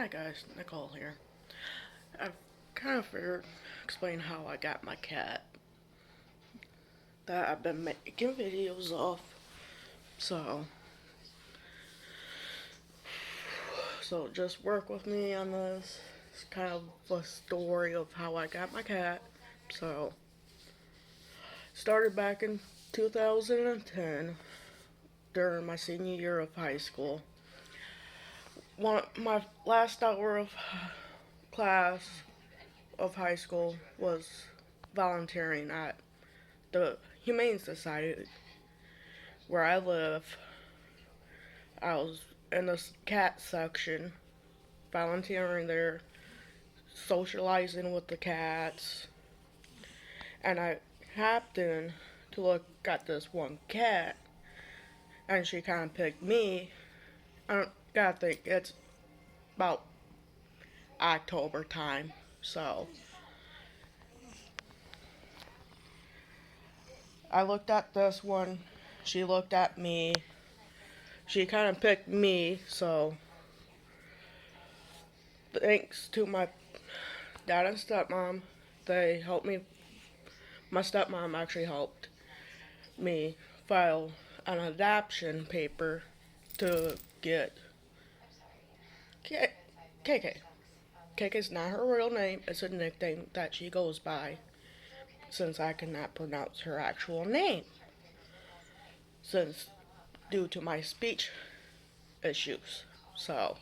Hi guys, Nicole here. I've kind of figured explain how I got my cat that I've been making videos of. So, so just work with me on this. It's kind of a story of how I got my cat. So, started back in 2010 during my senior year of high school. My last hour of class of high school was volunteering at the Humane Society where I live. I was in the cat section, volunteering there, socializing with the cats, and I happened to look at this one cat, and she kind of picked me. I don't gotta think it's about October time, so I looked at this one. She looked at me. She kind of picked me, so thanks to my dad and stepmom, they helped me. My stepmom actually helped me file an adoption paper to get K- KK. KK's not her real name, it's a nickname that she goes by since I cannot pronounce her actual name. Since due to my speech issues. So,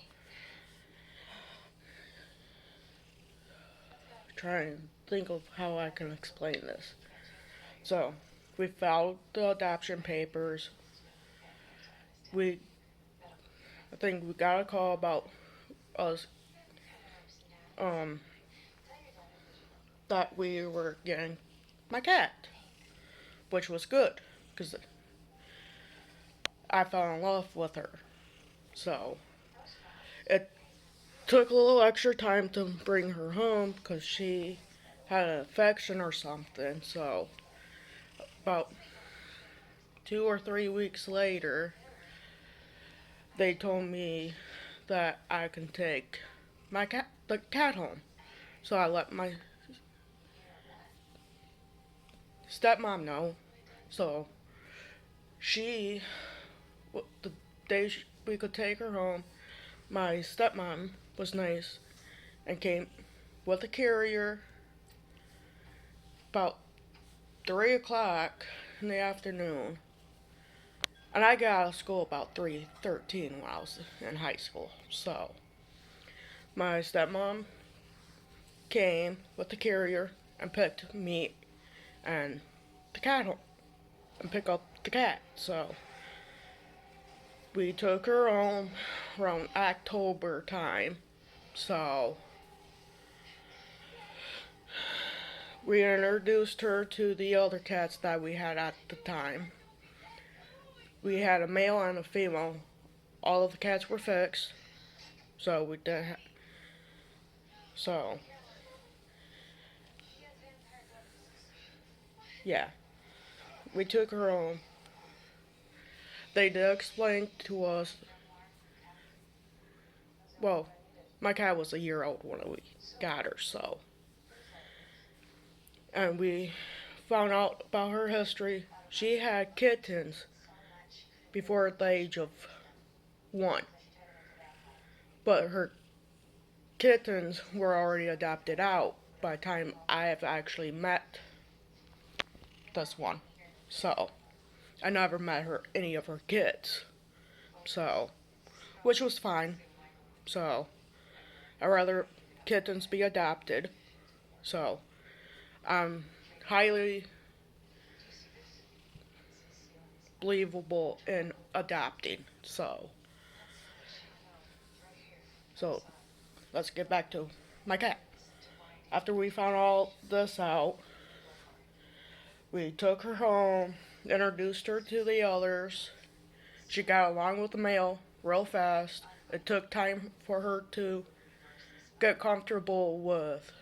try and think of how I can explain this. So, we filed the adoption papers. We, I think we got a call about us, um, that we were getting my cat, which was good because I fell in love with her. So it took a little extra time to bring her home because she had an infection or something. So about 2 or 3 weeks later, they told me that I can take the cat home. So I let my stepmom know. So she, the day we could take her home, my stepmom was nice and came with a carrier about 3 o'clock in the afternoon. And I got out of school about 3:13 when I was in high school. So my stepmom came with the carrier and picked me and the cat home and picked up the cat. So we took her home around October time. So we introduced her to the other cats that we had at the time. We had a male and a female. All of the cats were fixed. So we did. So yeah, we took her home. They did explain to us. Well, my cat was a year old when we got her. So, and we found out about her history. She had kittens before the age of 1, but her kittens were already adopted out by the time I have actually met this one. So I never met any of her kids. So, which was fine. So I'd rather kittens be adopted. So I'm highly believable in adopting. So let's get back to my cat. After we found all this out, we took her home, introduced her to the others. She got along with the male real fast. It took time for her to get comfortable with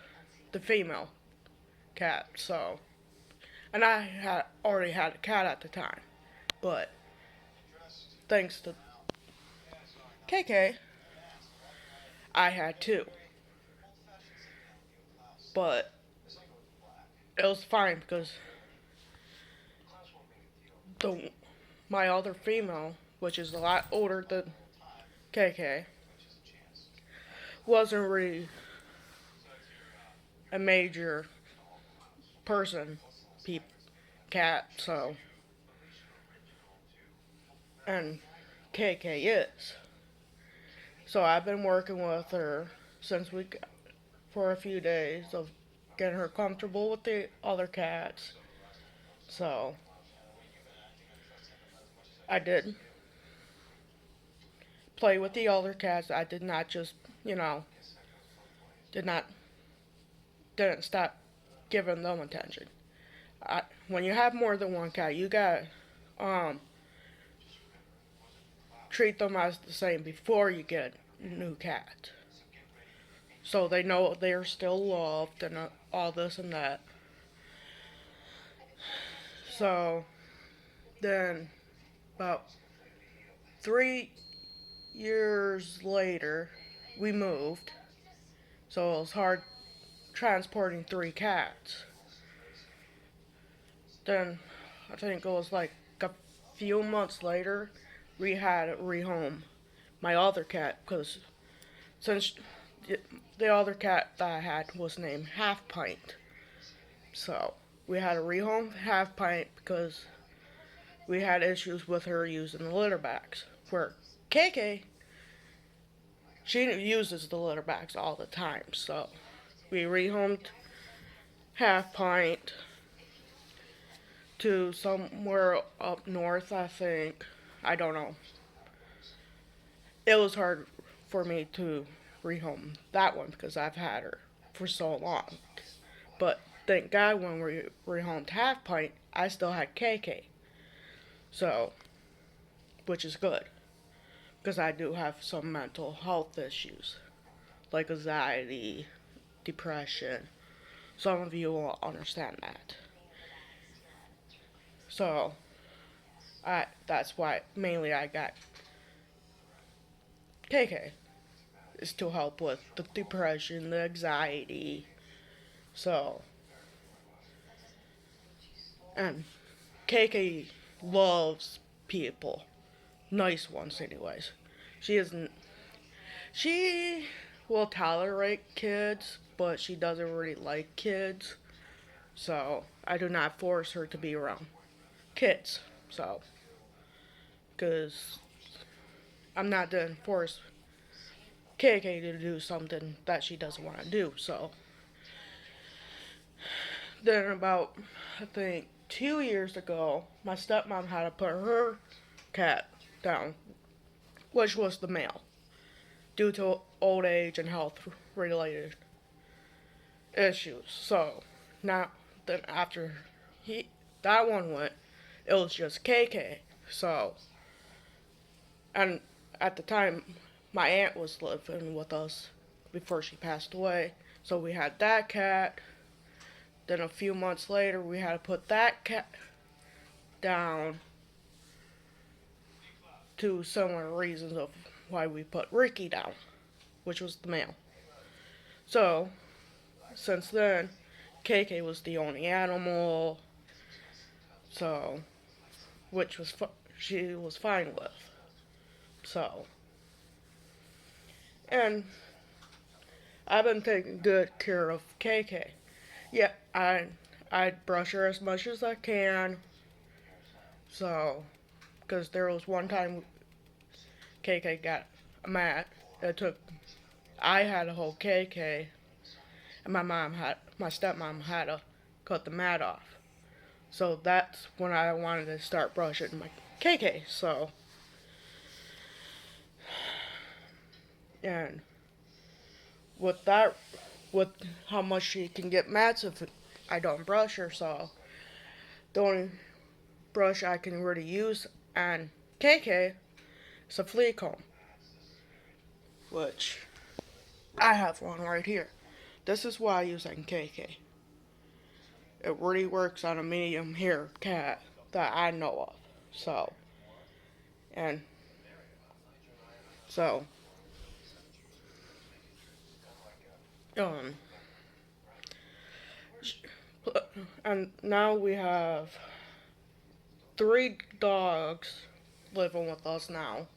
the female cat. So, and I had already had a cat at the time, but thanks to KK, I had two, but it was fine because the my other female, which is a lot older than KK, wasn't really a major person, peep, cat, so, and KK is. So I've been working with her since for a few days of getting her comfortable with the other cats. So I did play with the other cats. I did not just, you know, did not didn't stop giving them attention. When you have more than one cat, you got um treat them as the same before you get a new cat, so they know they're still loved and all this and that. So then, about 3 years later, we moved. So it was hard transporting three cats. Then I think it was like a few months later, we had to rehome my other cat because since the other cat that I had was named Half Pint, so we had to rehome Half Pint because we had issues with her using the litter bags. Where KK, she uses the litter bags all the time, so we rehomed Half Pint to somewhere up north, I think. I don't know. It was hard for me to rehome that one because I've had her for so long. But thank God when we rehomed Half Pint, I still had KK. So, which is good because I do have some mental health issues like anxiety, depression. Some of you will understand that. So, that's why mainly I got KK is to help with the depression, the anxiety. So, and KK loves people, nice ones, anyways. She isn't. She will tolerate kids, but she doesn't really like kids. So I do not force her to be around kids. So, because I'm not going to force KK to do something that she doesn't want to do. So then about, I think, 2 years ago, my stepmom had to put her cat down, which was the male, due to old age and health related issues. So now, then after that one went, it was just KK. So, and at the time, my aunt was living with us before she passed away. So we had that cat. Then a few months later, we had to put that cat down to similar reasons of why we put Ricky down, which was the male. So, since then, KK was the only animal, so, which was she was fine with. So, and I've been taking good care of KK. Yeah, I brush her as much as I can. So, because there was one time KK got a mat. It took I had to hold KK, and my stepmom had to cut the mat off. So that's when I wanted to start brushing my KK. So, and with that, with how much she can get mats if I don't brush her, so the only brush I can really use on KK is a flea comb, which I have one right here. This is what I use on KK. It really works on a medium hair cat that I know of. So, and so Um, and now we have 3 dogs living with us now.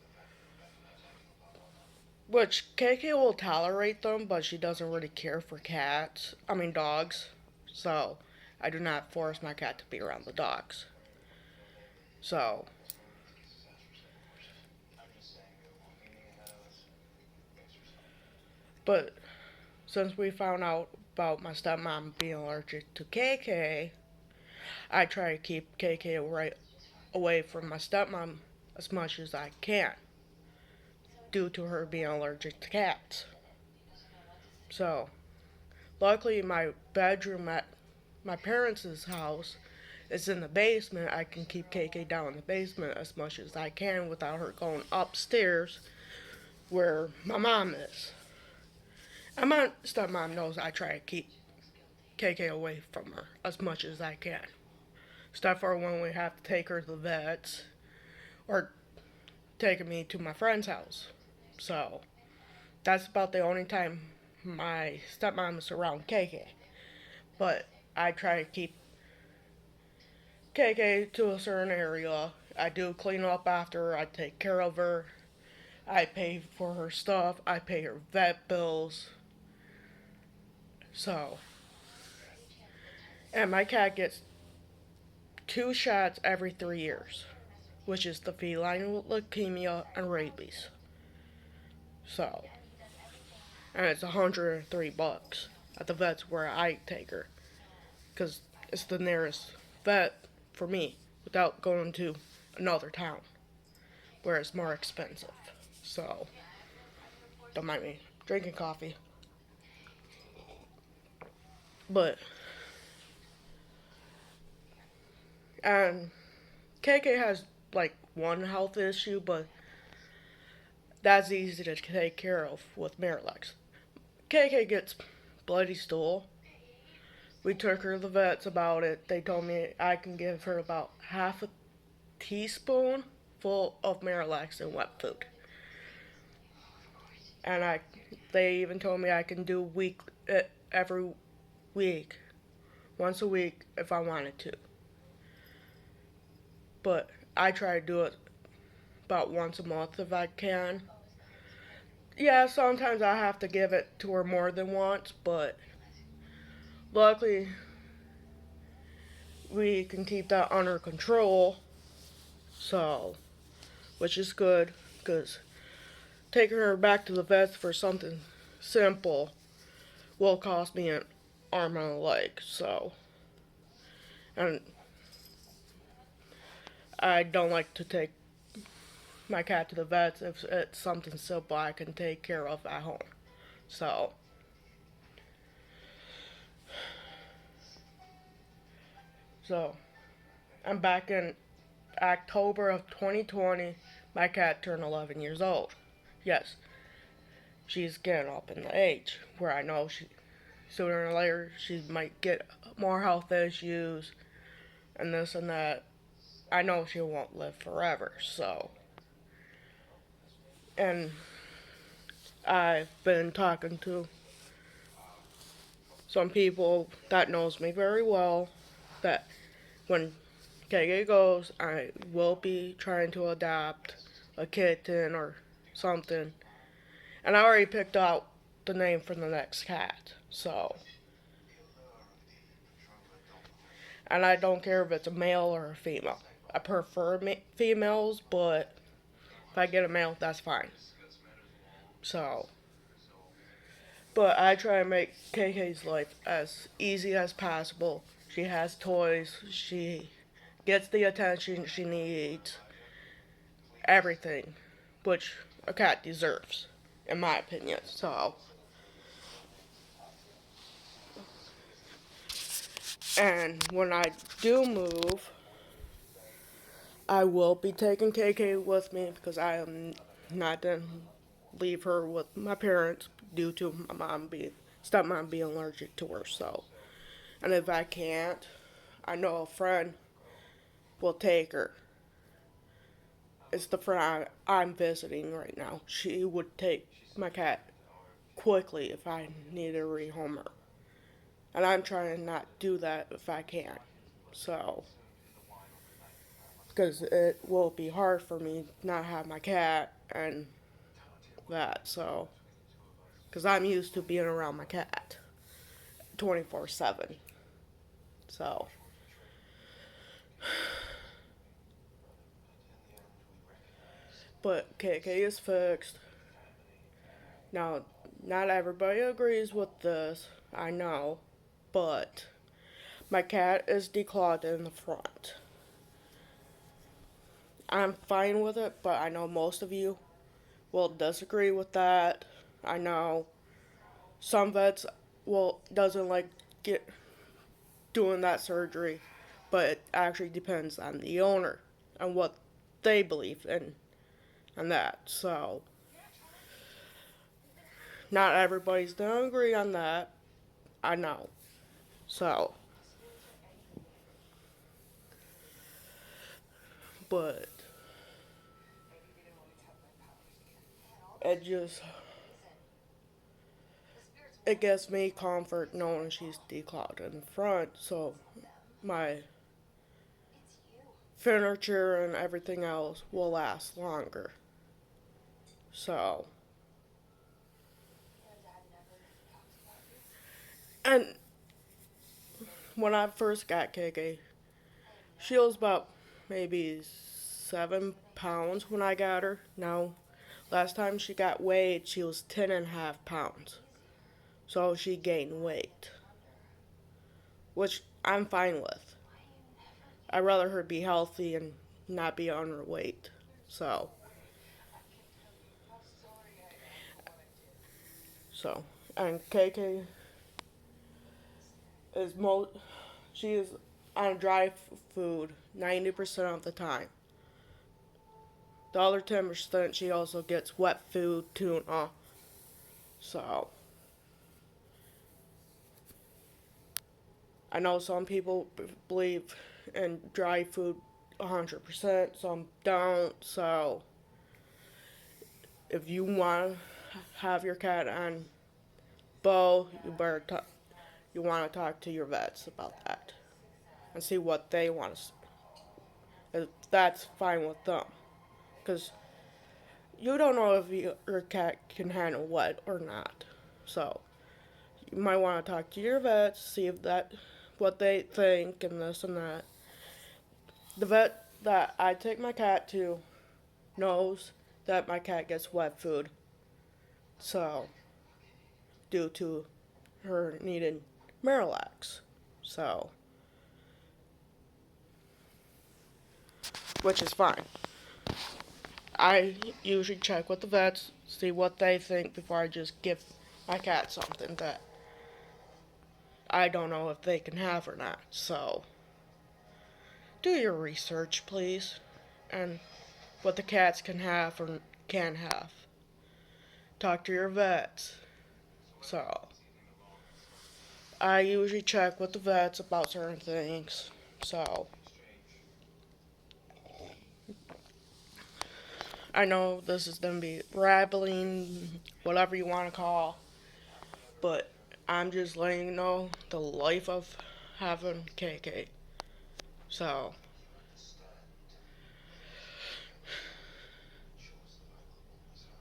Which KK will tolerate them, but she doesn't really care for cats. I mean, dogs. So, I do not force my cat to be around the dogs. So, but since we found out about my stepmom being allergic to KK, I try to keep KK right away from my stepmom as much as I can, due to her being allergic to cats. So, luckily, my bedroom at my parents' house is in the basement. I can keep KK down in the basement as much as I can without her going upstairs where my mom is. And my stepmom knows I try to keep KK away from her as much as I can. Except for when we have to take her to the vets or taking me to my friend's house. So that's about the only time my stepmom is around KK. But I try to keep KK to a certain area. I do clean up after her. I take care of her. I pay for her stuff. I pay her vet bills. So, and my cat gets 2 shots every 3 years, which is the feline leukemia and rabies. So, and it's $103 at the vet's where I take her, because it's the nearest vet for me without going to another town where it's more expensive. So, don't mind me drinking coffee. But, and KK has like one health issue, but that's easy to take care of with Miralax. KK gets bloody stool. We took her to the vets about it. They told me I can give her about half a teaspoon full of Miralax in wet food. And they even told me I can do every week, once a week if I wanted to. But I try to do it about once a month if I can. Yeah, sometimes I have to give it to her more than once, but luckily we can keep that under control. So, which is good, because taking her back to the vets for something simple will cost me an arm and a leg. So, and I don't like to take my cat to the vets if it's something simple I can take care of at home. So, so I'm back in October of 2020. My cat turned 11 years old. Yes, she's getting up in the age where I know sooner or later she might get more health issues and this and that. I know she won't live forever, so. And I've been talking to some people that knows me very well that when KK goes, I will be trying to adopt a kitten or something. And I already picked out the name for the next cat, so. And I don't care if it's a male or a female. I prefer females, but if I get a male, that's fine. So, but I try to make KK's life as easy as possible. She has toys. She gets the attention she needs. Everything, which a cat deserves, in my opinion. So, and when I do move, I will be taking KK with me because I am not going to leave her with my parents due to my stepmom being allergic to her. So, and if I can't, I know a friend will take her. It's the friend I'm visiting right now. She would take my cat quickly if I need to rehome her. And I'm trying to not do that if I can. So, because it will be hard for me not have my cat and that. So, because I'm used to being around my cat 24/7. So, but KK is fixed. Now, not everybody agrees with this, I know, but my cat is declawed in the front. I'm fine with it, but I know most of you will disagree with that. I know some vets will doesn't like get doing that surgery, but it actually depends on the owner and what they believe in and that. So not everybody's gonna agree on that. I know. So but it just it gives me comfort knowing she's declawed in the front, so my furniture and everything else will last longer. So, and when I first got KK, she was about maybe 7 pounds when I got her. Now, last time she got weighed, she was 10.5 pounds. So she gained weight, which I'm fine with. I'd rather her be healthy and not be underweight. So, so, and KK is she is on dry food 90% of the time. The other 10% she also gets wet food, tuna. So I know some people believe in dry food 100%, some don't. So if you want to have your cat on bow, you want to talk to your vets about that and see what they want to. If that's fine with them, because you don't know if your cat can handle wet or not. So you might want to talk to your vets, see if that what they think and this and that. The vet that I take my cat to knows that my cat gets wet food. So due to her needing Miralax. So which is fine. I usually check with the vets, see what they think before I just give my cat something that I don't know if they can have or not. So, do your research, please, and what the cats can have or can have. Talk to your vets. So, I usually check with the vets about certain things. So, I know this is going to be rambling, whatever you want to call, but I'm just letting you know the life of having KK. So,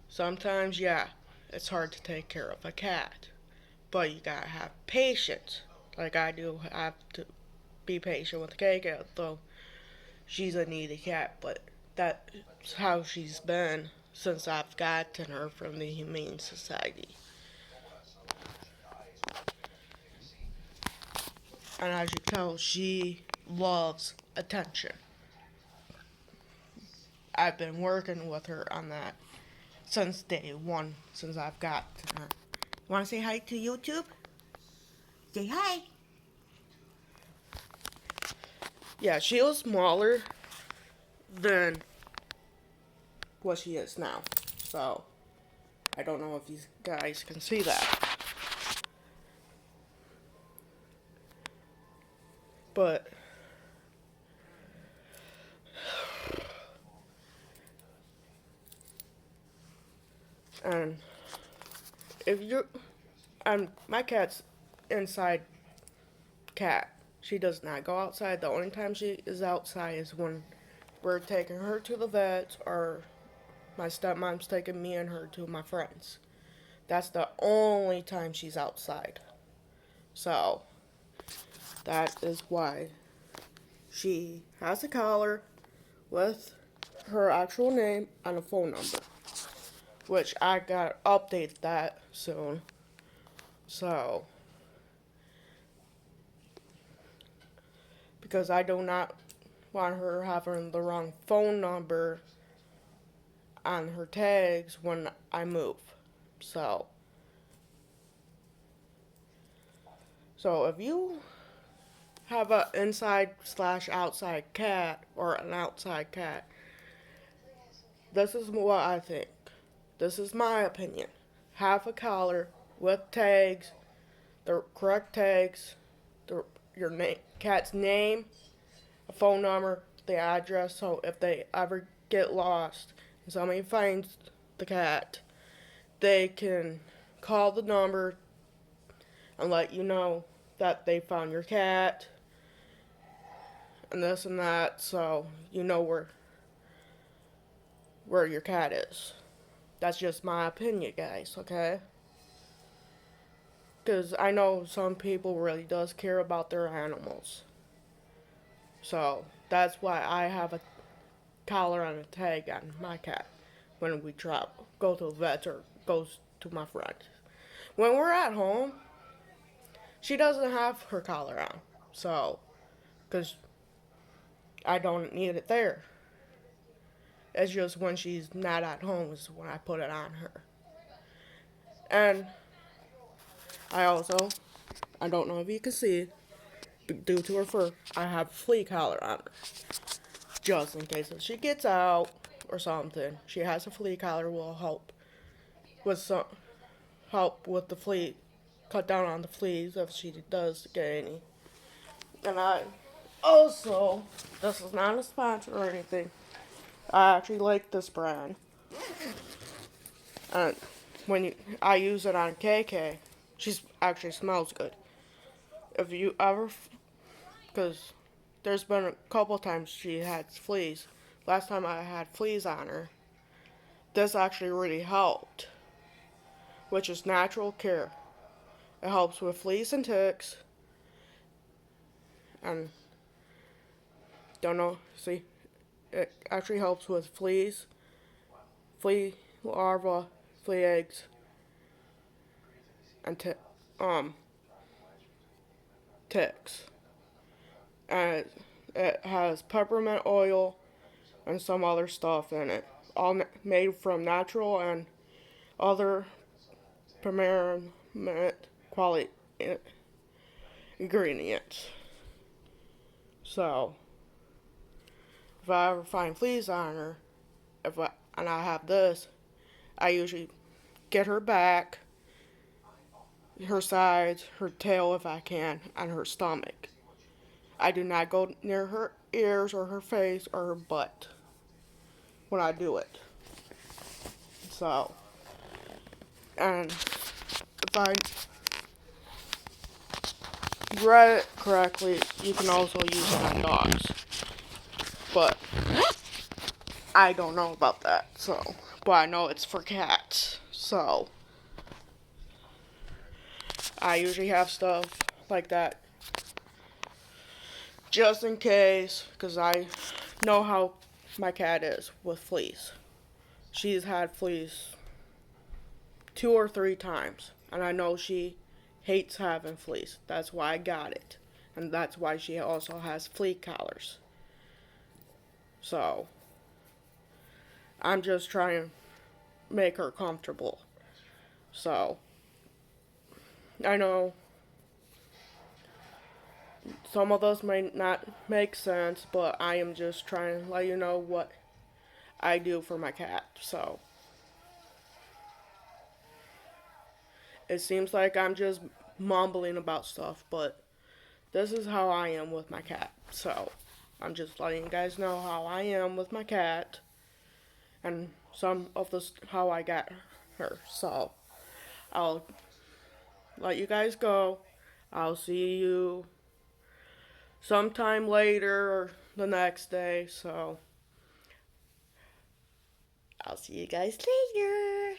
sometimes, yeah, it's hard to take care of a cat, but you gotta have patience. Like I do have to be patient with KK, though she's a needy cat, but that's how she's been since I've gotten her from the Humane Society. And as you tell, she loves attention. I've been working with her on that since day one, since I've got her. Want to say hi to YouTube? Say hi. Yeah, she was smaller than what she is now. So, I don't know if these guys can see that. But, and if you're, my cat's inside cat. She does not go outside. The only time she is outside is when we're taking her to the vet or my stepmom's taking me and her to my friends. That's the only time she's outside. So, that is why she has a collar with her actual name and a phone number. Which I gotta update that soon. So, because I do not want her having the wrong phone number on her tags when I move. So, if you have an inside slash outside cat or an outside cat, this is what I think. This is my opinion. Have a collar with tags, the correct tags, your cat's name, a phone number, the address, so if they ever get lost and somebody finds the cat, they can call the number and let you know that they found your cat and this and that, so you know where your cat is. That's just my opinion, guys, okay? Because I know some people really does care about their animals. So, that's why I have a collar and a tag on my cat when we go to the vet or goes to my friend. When we're at home, she doesn't have her collar on. So, because I don't need it there. It's just when she's not at home is when I put it on her. And I don't know if you can see, but due to her fur, I have a flea collar on her. Just in case if she gets out or something, she has a flea collar will help with the flea, cut down on the fleas if she does get any. And I also, this is not a sponsor or anything, I actually like this brand. And I use it on KK, she actually smells good. If you ever, because there's been a couple times she had fleas. Last time I had fleas on her, this actually really helped, which is natural care. It helps with fleas and ticks, and don't know, see, it actually helps with fleas, flea larvae, flea eggs, and ticks. And it has peppermint oil and some other stuff in it, all made from natural and other permanent quality ingredients. So, if I ever find fleas on her, and I have this, I usually get her back, her sides, her tail if I can, and her stomach. I do not go near her ears or her face or her butt when I do it. So, and if I read it correctly, you can also use it on dogs. But I don't know about that, so. But I know it's for cats, so. I usually have stuff like that just in case, because I know how my cat is with fleas. She's had fleas 2 or 3 times, and I know she hates having fleas. That's why I got it, and that's why she also has flea collars. So, I'm just trying to make her comfortable. So, I know some of this may not make sense, but I am just trying to let you know what I do for my cat. So, it seems like I'm just mumbling about stuff, but this is how I am with my cat. So, I'm just letting you guys know how I am with my cat and some of this how I got her. So, I'll let you guys go. I'll see you sometime later or the next day. So I'll see you guys later.